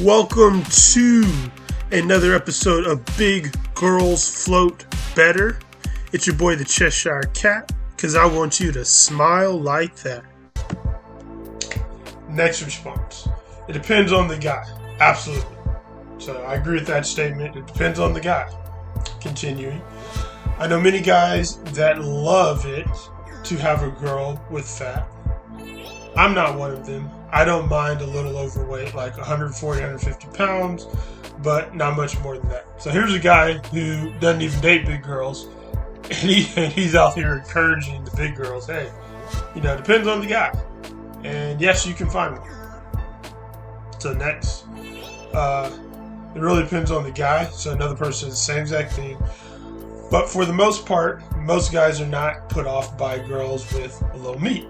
Welcome to another episode of Big Girls Float Better. It's your boy the Cheshire Cat, because I want you to smile like that. Next response. It depends on the guy. Absolutely. So I agree with that statement. It depends on the guy. Continuing. I know many guys that love it to have a girl with fat. I'm not one of them. I don't mind a little overweight, like 140, 150 pounds, but not much more than that. So here's a guy who doesn't even date big girls, and he's out here encouraging the big girls. Hey, it depends on the guy. And yes, you can find one. So next, it really depends on the guy. So another person says the same exact thing. But for the most part, most guys are not put off by girls with a little meat.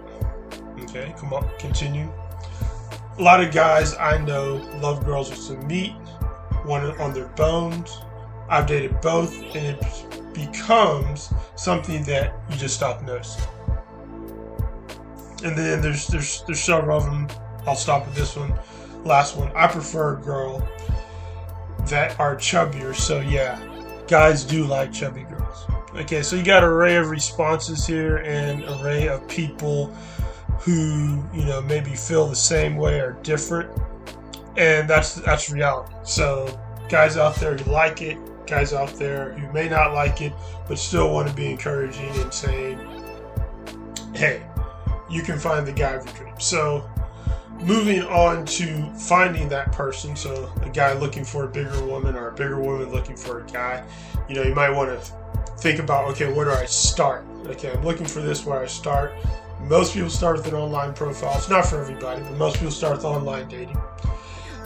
Okay, come on, continue. A lot of guys I know love girls with some meat, one on their bones. I've dated both, and it becomes something that you just stop noticing. And then there's several of them. I'll stop with this one. Last one. I prefer a girl that are chubbier. So yeah, guys do like chubby girls. Okay, so you got an array of responses here and an array of people who maybe feel the same way or different, and that's reality. So guys out there who like it, guys out there who may not like it but still want to be encouraging and saying, hey, you can find the guy of your dreams. So moving on to finding that person, so a guy looking for a bigger woman or a bigger woman looking for a guy, you might want to think about, okay, where do I start? Okay, I'm looking for this, where I start. Most people start with an online profile. It's not for everybody, but most people start with online dating.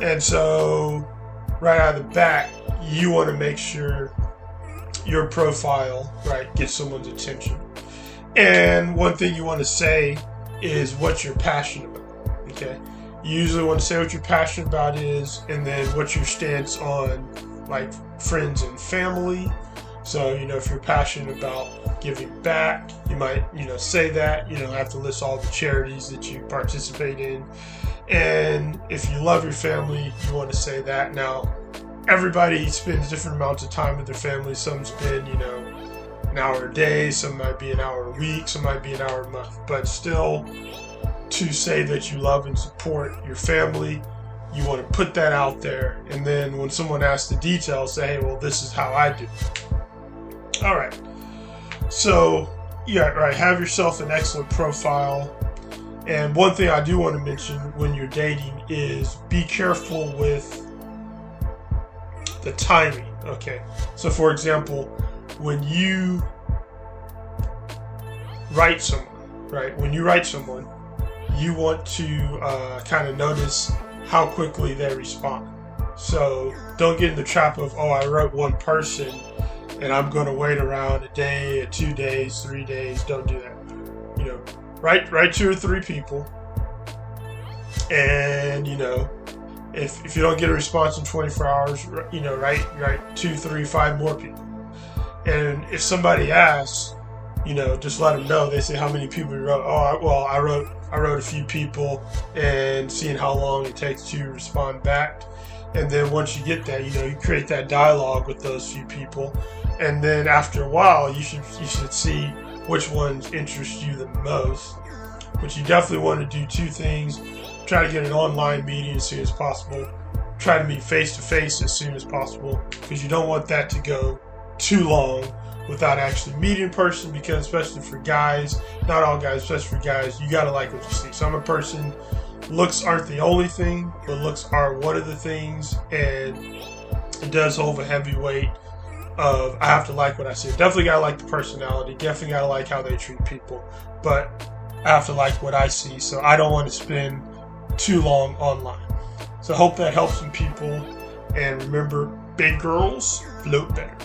And so right out of the bat, you want to make sure your profile, gets someone's attention. And one thing you want to say is what you're passionate about. Okay? You usually want to say what you're passionate about is, and then what your stance on friends and family. So, if you're passionate about giving back, you might, say that. You don't have to list all the charities that you participate in. And if you love your family, you want to say that. Now, everybody spends different amounts of time with their family. Some spend, an hour a day. Some might be an hour a week. Some might be an hour a month. But still, to say that you love and support your family, you want to put that out there. And then when someone asks the details, say, hey, well, this is how I do. All right. So, have yourself an excellent profile. And one thing I do want to mention when you're dating is be careful with the timing. Okay. So, for example, when you write someone, you want to kind of notice how quickly they respond. So, don't get in the trap of, I wrote one person and I'm going to wait around a day, 2 days, 3 days. Don't do that. Write 2 or 3 people. And, if you don't get a response in 24 hours, write 2, 3, 5 more people. And if somebody asks, just let them know. They say, how many people you wrote? I wrote a few people, and seeing how long it takes to respond back. And then once you get that, you create that dialogue with those few people. And then after a while, you should see which ones interest you the most. But you definitely want to do 2 things. Try to get an online meeting as soon as possible. Try to meet face-to-face as soon as possible, because you don't want that to go too long without actually meeting in person, because especially for guys, not all guys, especially for guys, you got to like what you see. So I'm a person, looks aren't the only thing, but looks are one of the things, and it does hold a heavy weight of I have to like what I see. Definitely gotta like the personality, definitely gotta like how they treat people, but I have to like what I see, so I don't want to spend too long online. So I hope that helps some people, and remember, big girls float better.